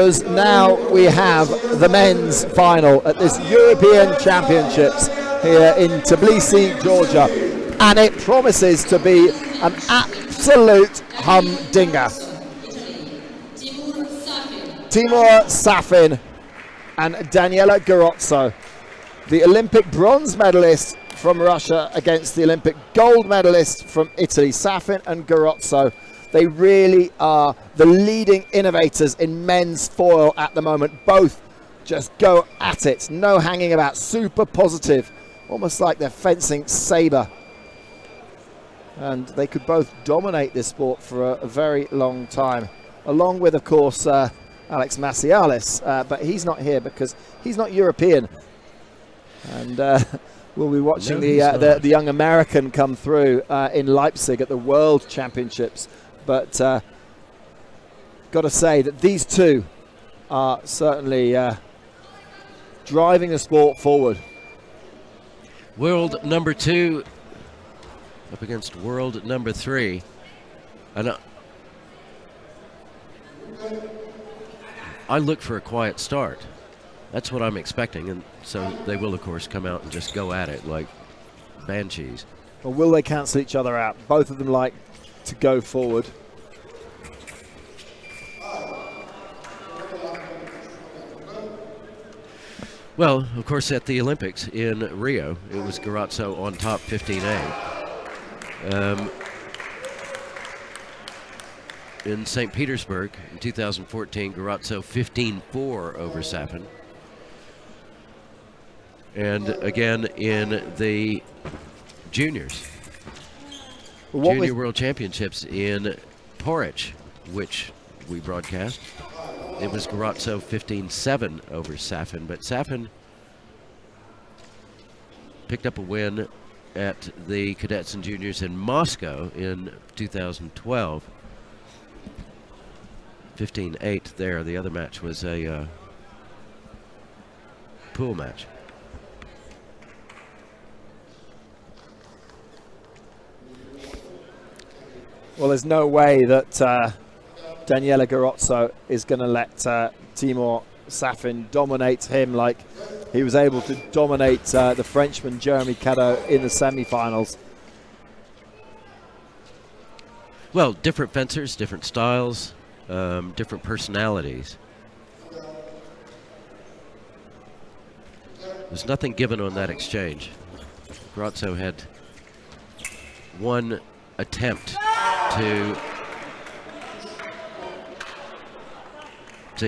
Now we have the men's final at this European Championships here in Tbilisi, Georgia, and it promises to be an absolute humdinger. Timur Safin and Daniele Garozzo, the Olympic bronze medalist from Russia against the Olympic gold medalist from Italy. Safin and Garozzo, they really are the leading innovators in men's foil at the moment. Both just go at it, no hanging about, super positive, almost like they're fencing saber. And they could both dominate this sport for a very long time, along with, of course, Alex Macialis, but he's not here because he's not European. And we'll be watching the young American come through in Leipzig at the World Championships. But got to say that these two are certainly driving the sport forward. World number 2 up against world number 3. And I look for a quiet start. That's what I'm expecting, and so they will, of course, come out and just go at it like banshees. Or will they cancel each other out? Both of them like to go forward. Well, of course, at the Olympics in Rio, it was Garozzo on top 15-8. In St Petersburg in 2014, Garozzo 15-4 over Safin. And again in the juniors. Junior World Championships in Porridge, which we broadcast. It was Garozzo 15-7 over Safin, but Safin picked up a win at the cadets and juniors in Moscow in 2012. 15-8 there. The other match was a pool match. Well, there's no way that Daniele Garozzo is going to let Timur Safin dominate him like he was able to dominate the Frenchman Jeremy Cadeau in the semi-finals. Well, different fencers, different styles, different personalities. There's nothing given on that exchange. Garozzo had one attempt to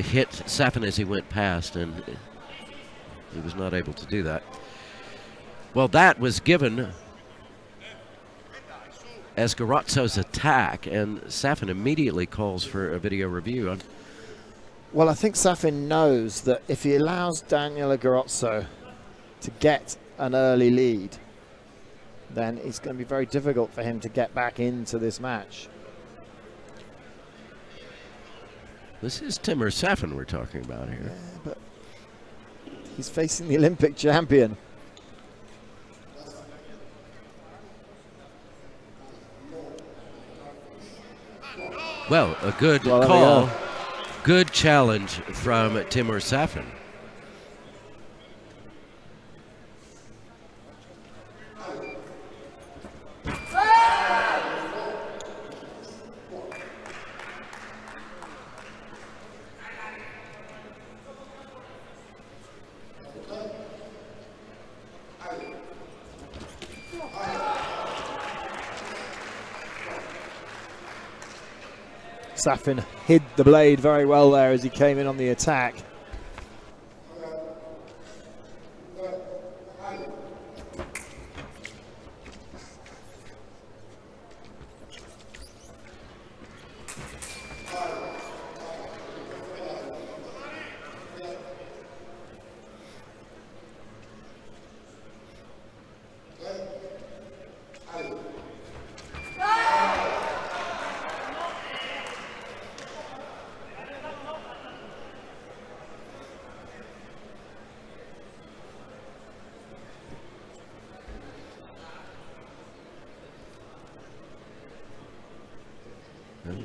hit Safin as he went past, and he was not able to do that. Well, that was given as Garozzo's attack, and Safin immediately calls for a video review. Well, I think Safin knows that if he allows Daniele Garozzo to get an early lead, then it's going to be very difficult for him to get back into this match. This is Timur Safin we're talking about here. Yeah, but he's facing the Olympic champion. Well, a good call, good challenge from Timur Safin. Safin hid the blade very well there as he came in on the attack.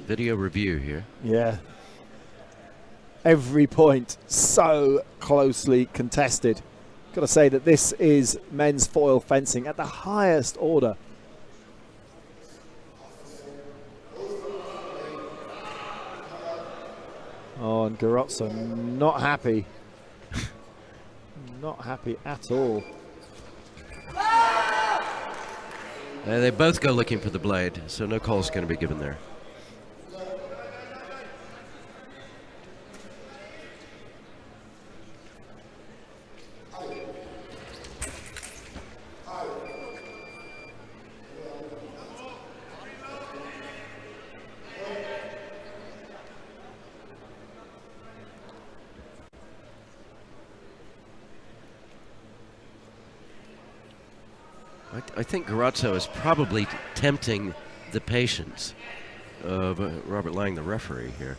Video review here. Yeah. Every point so closely contested. Got to say that this is men's foil fencing at the highest order. Oh, and Garozzo not happy. Not happy at all. They both go looking for the blade, so no call's going to be given there. I think Garozzo is probably tempting the patience of Robert Lang, the referee here.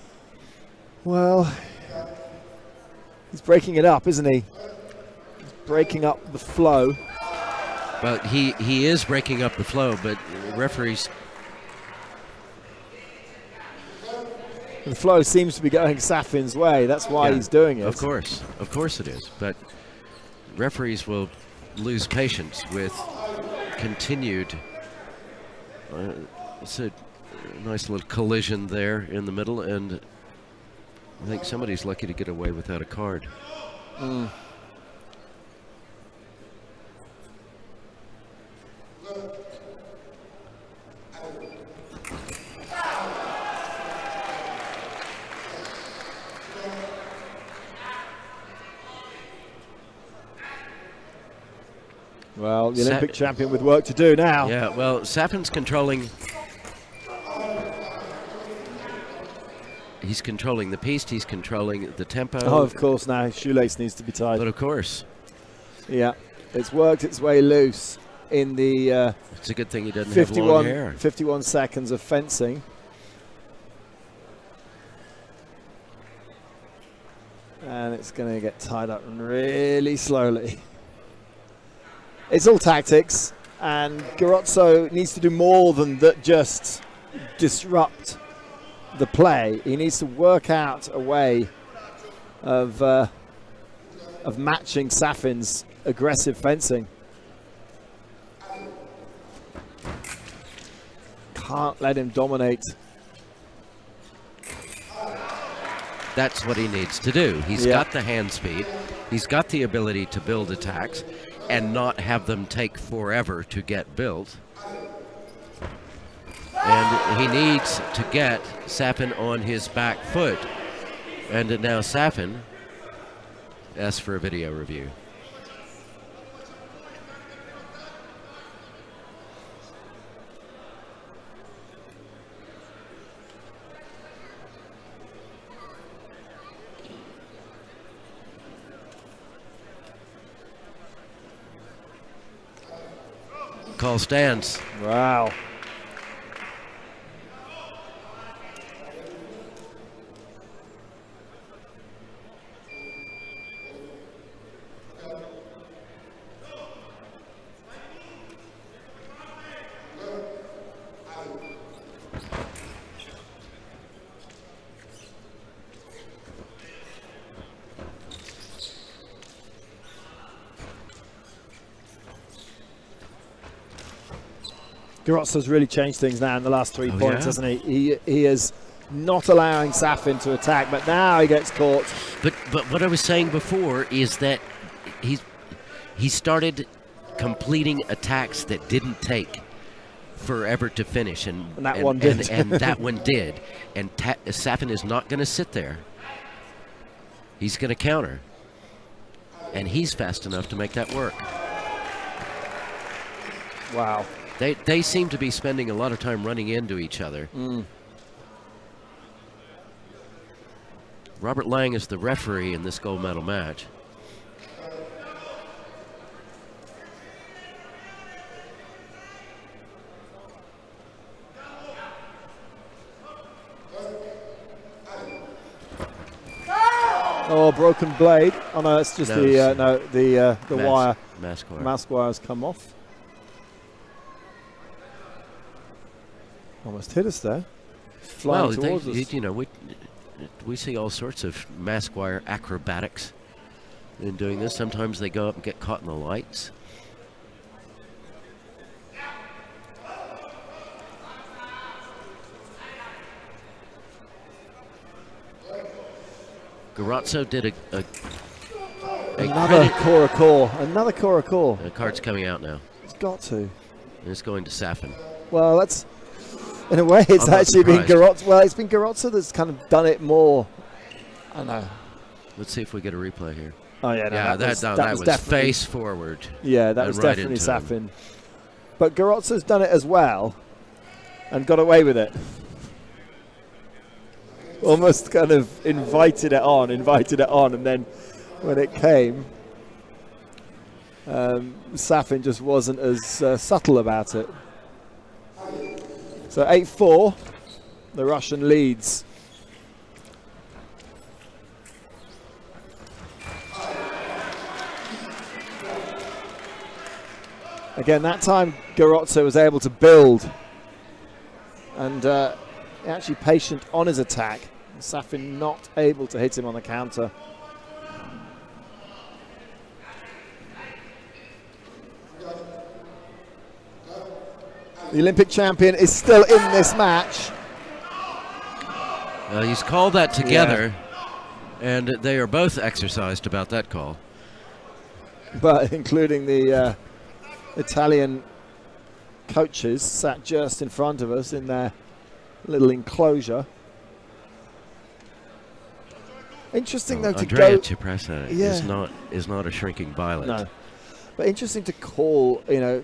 Well, he's breaking it up, isn't he? He's breaking up the flow. But he is breaking up the flow, but referees... The flow seems to be going Safin's way. That's why he's doing it. Of course it is. But referees will lose patience with continued. It's a nice little collision there in the middle, and I think somebody's lucky to get away without a card. Well, the Olympic champion with work to do now. Yeah, well, Safin's controlling. He's controlling the piste. He's controlling the tempo. Oh, of course, now his shoelace needs to be tied. But of course. Yeah, it's worked its way loose in the it's a good thing he doesn't have long hair. 51 seconds of fencing. And it's going to get tied up really slowly. It's all tactics, and Garozzo needs to do more than that, just disrupt the play. He needs to work out a way of matching Safin's aggressive fencing. Can't let him dominate. That's what he needs to do. He's got the hand speed. He's got the ability to build attacks and not have them take forever to get built. And he needs to get Safin on his back foot. And now Safin asks for a video review. Call stands. Wow. Garozzo's really changed things now in the last 3 points, hasn't he? He is not allowing Safin to attack, but now he gets caught. But what I was saying before is that he started completing attacks that didn't take forever to finish, and that one did. And that one did. And Safin is not going to sit there. He's going to counter, and he's fast enough to make that work. Wow. They seem to be spending a lot of time running into each other. Robert Lang is the referee in this gold medal match. Oh, broken blade. Oh no, it's just the wire. Mask wire. Mask wire's come off. Almost hit us there. Flying towards us. You know, we see all sorts of mask wire acrobatics in doing this. Sometimes they go up and get caught in the lights. Garozzo did another core. Another core. The card's coming out now. It's got to. And it's going to Safin. Well, that's, in a way, it's I'm not actually been surprised. Garozzo. Well, it's been Garozzo that's kind of done it more. I don't know. Let's see if we get a replay here. Oh, yeah, no, Yeah, that was face forward. Yeah, that and was right definitely into him. Safin. But Garozzo's done it as well and got away with it. Almost kind of invited it on, and then when it came, Safin just wasn't as subtle about it. So 8-4, the Russian leads. Again, that time Garozzo was able to build and actually patient on his attack. Safin not able to hit him on the counter. The Olympic champion is still in this match. He's called that together, and they are both exercised about that call. But including the Italian coaches sat just in front of us in their little enclosure. Interesting though to Andrea go. Cipressa Yeah. is not a shrinking violet. No, but interesting to call. You know,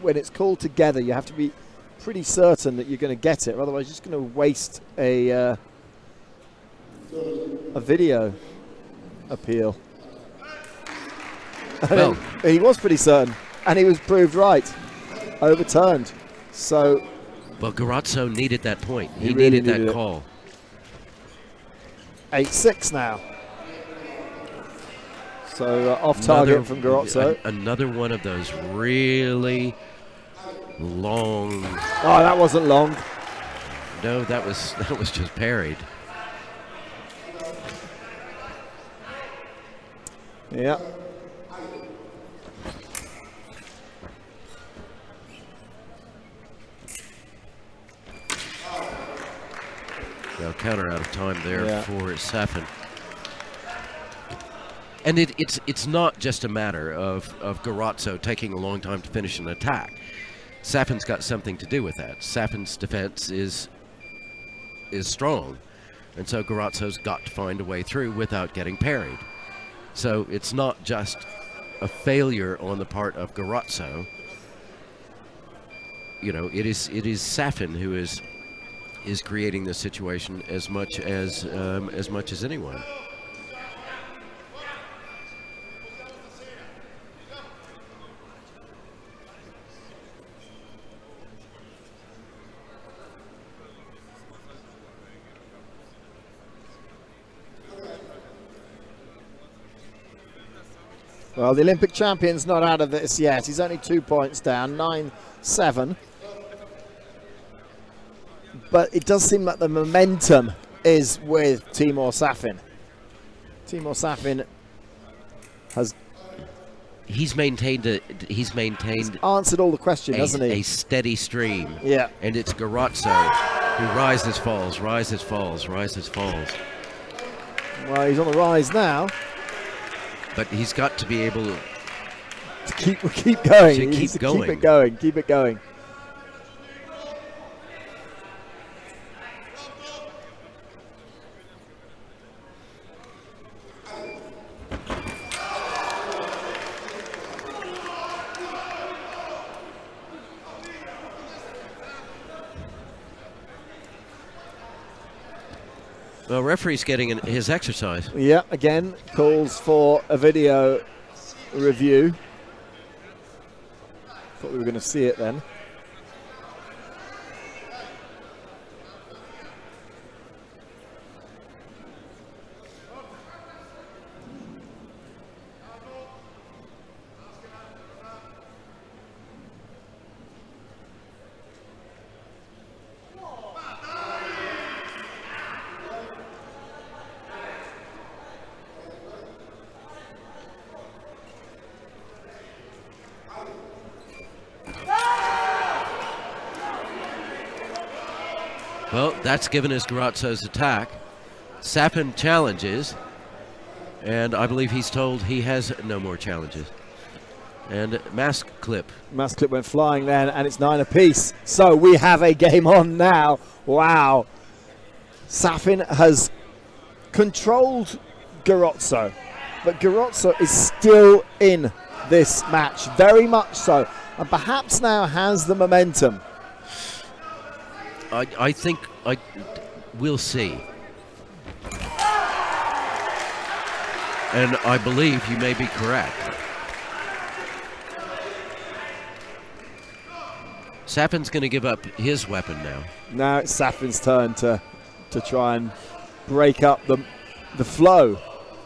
when it's called together, you have to be pretty certain that you're going to get it. Otherwise, you're just going to waste a video appeal. Well, He was pretty certain, and he was proved right, overturned. So, well, Garozzo needed that point. He really needed needed that it. call. 8-6 now. So off target from Garozzo. Another one of those really long. Oh, that wasn't long. No, that was just parried. Yeah. Now counter out of time there Yeah. for Safin. And it's not just a matter of Garozzo taking a long time to finish an attack. Safin's got something to do with that. Safin's defense is strong, and so Garozzo's got to find a way through without getting parried. So it's not just a failure on the part of Garozzo. You know, it is Safin who is creating this situation as much as anyone. Well, the Olympic champion's not out of this yet. He's only 2 points down, 9-7. But it does seem like the momentum is with Timur Safin. Timur Safin has He's answered all the questions, hasn't he? a steady stream. Yeah. And it's Garozzo who rises, falls, rises, falls, rises, falls. Well, he's on the rise now. But he's got to be able to Keep going. To He needs keep to going. Keep it going. Keep it going. Well, referee's getting his exercise. Yeah, again, calls for a video review. Thought we were going to see it then. Well, that's given us Garozzo's attack. Safin challenges, and I believe he's told he has no more challenges. And mask clip. Mask clip went flying then, and it's 9 apiece. So we have a game on now. Wow. Safin has controlled Garozzo, but Garozzo is still in this match, very much so, and perhaps now has the momentum. I think we'll see. And I believe you may be correct. Safin's going to give up his weapon now. Now it's Safin's turn to try and break up the flow,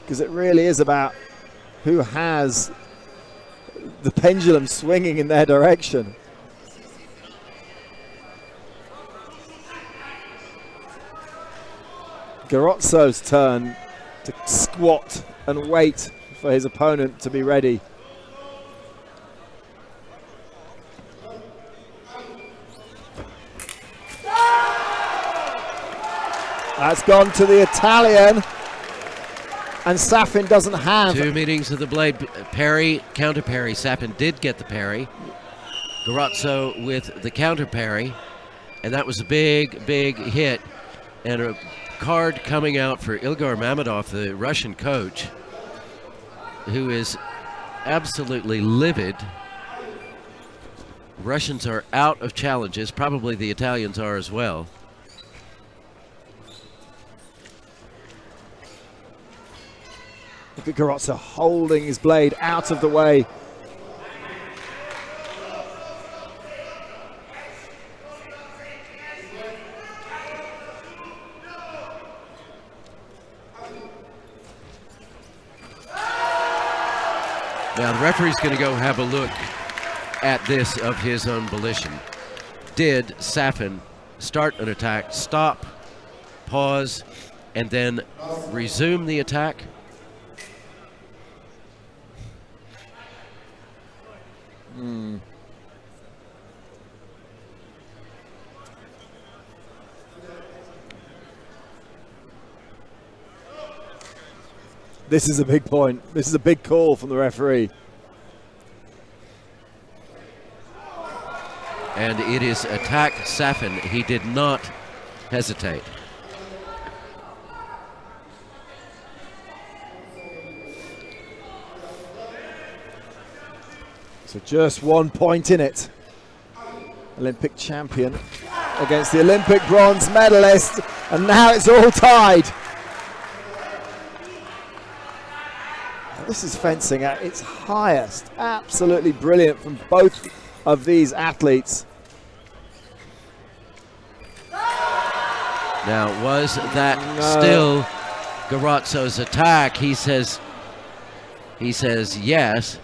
because it really is about who has the pendulum swinging in their direction. Garozzo's turn to squat and wait for his opponent to be ready. That's gone to the Italian, and Safin doesn't have. 2 meetings of the blade. Parry, counter parry. Safin did get the parry. Garozzo with the counter parry, and that was a big hit. And a card coming out for Ilgar Mamedov, the Russian coach, who is absolutely livid. Russians are out of challenges. Probably the Italians are as well. Look at Garozzo holding his blade out of the way. Now the referee's going to go have a look at this of his own volition. Did Safin start an attack, stop, pause, and then resume the attack? This is a big point. This is a big call from the referee. And it is attack Safin. He did not hesitate. So just 1 point in it. Olympic champion against the Olympic bronze medalist, and now it's all tied. This is fencing at its highest. Absolutely brilliant from both of these athletes. Now, was that still Garozzo's attack? He says yes.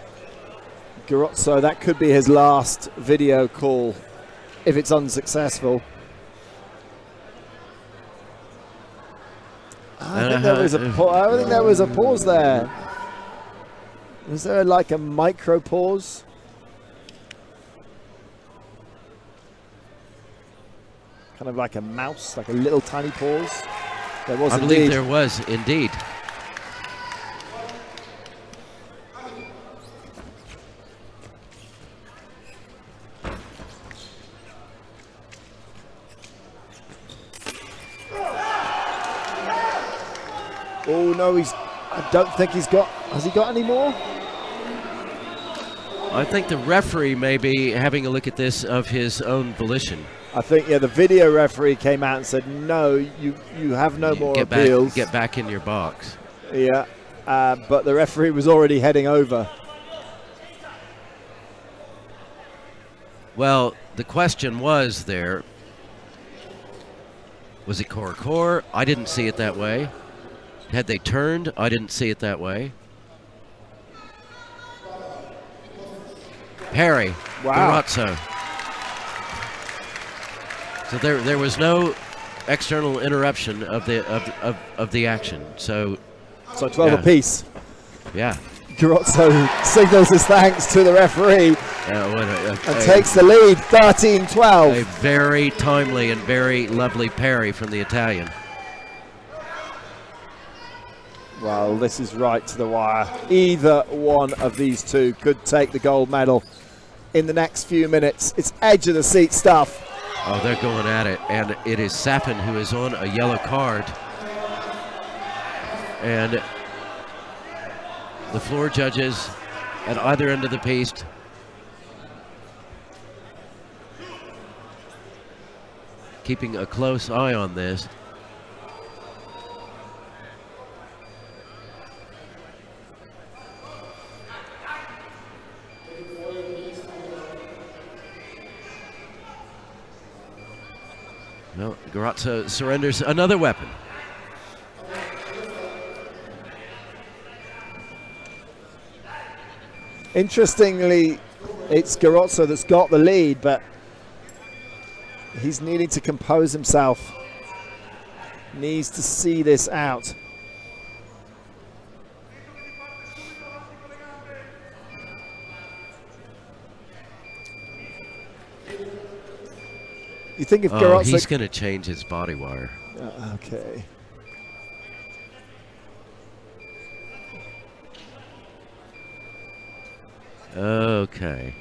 Garozzo, that could be his last video call if it's unsuccessful. I think there was a pause there. Was there like a micro pause? Kind of like a mouse, like a little tiny pause. There was I believe there was indeed. Oh no, I don't think he's got. Has he got any more? I think the referee may be having a look at this of his own volition. I think, yeah, the video referee came out and said, no, you have no more appeals. Get back in your box. Yeah, but the referee was already heading over. Well, the question was there, was it core? I didn't see it that way. Had they turned? I didn't see it that way. Parry. Wow. Garozzo. So there was no external interruption of the action. So 12 apiece. Yeah. Garozzo signals his thanks to the referee, And takes the lead, 13-12. A very timely and very lovely parry from the Italian. Well, this is right to the wire. Either one of these two could take the gold medal in the next few minutes. It's edge of the seat stuff. Oh, they're going at it, and it is Safin who is on a yellow card. And the floor judges at either end of the piste keeping a close eye on this. No, Garozzo surrenders another weapon. Interestingly, it's Garozzo that's got the lead, but he's needing to compose himself. Needs to see this out. You think if Garozzo... he's going to change his body wire. Okay. Okay.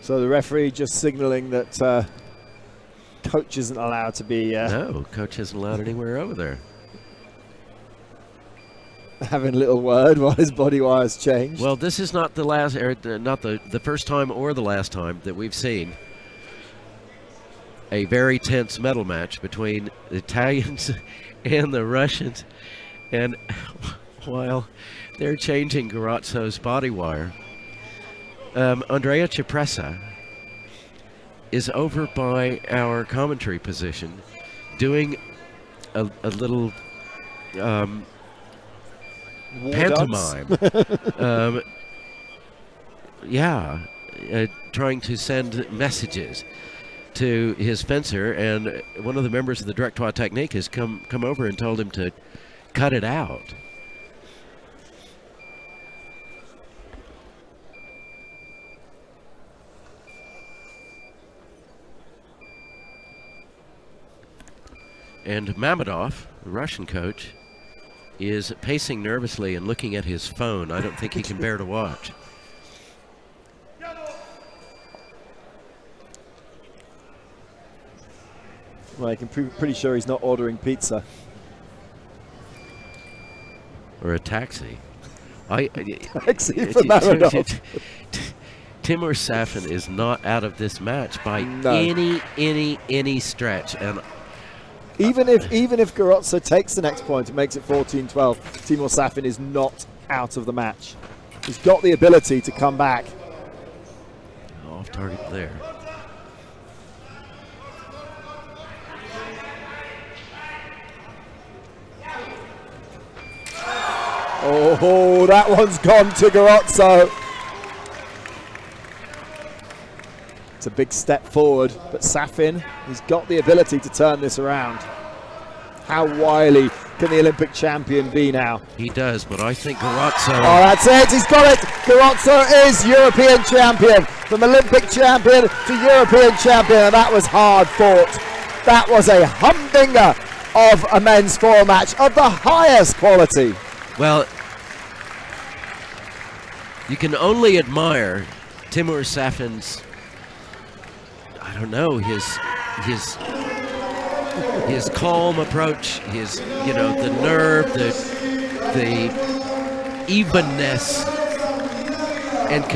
So the referee just signaling that coach isn't allowed to be... no, coach isn't allowed anywhere over there. Having a little word while his body wires change. Well, this is not the last, or not the first time or the last time that we've seen a very tense medal match between the Italians and the Russians. And while they're changing Garozzo's body wire, Andrea Cipressa is over by our commentary position doing a little pantomime. Trying to send messages to his fencer, and one of the members of the Directoire Technique has come over and told him to cut it out. And Mamedov, the Russian coach, is pacing nervously and looking at his phone. I don't think he can bear to watch. Well, I can pretty sure he's not ordering pizza. Or a taxi. Taxi for Mamedov. Timur Safin is not out of this match by any stretch. And even if Garozzo takes the next point and makes it 14-12, Timur Safin is not out of the match. He's got the ability to come back. Off target there. Oh, that one's gone to Garozzo. It's a big step forward, but Safin, he's got the ability to turn this around. How wily can the Olympic champion be now? He does, but I think Garozzo... Oh, that's it, he's got it! Garozzo is European champion. From Olympic champion to European champion, and that was hard fought. That was a humdinger of a men's four match of the highest quality. Well, you can only admire Timur Safin's, I don't know, his calm approach, his, the nerve, the evenness and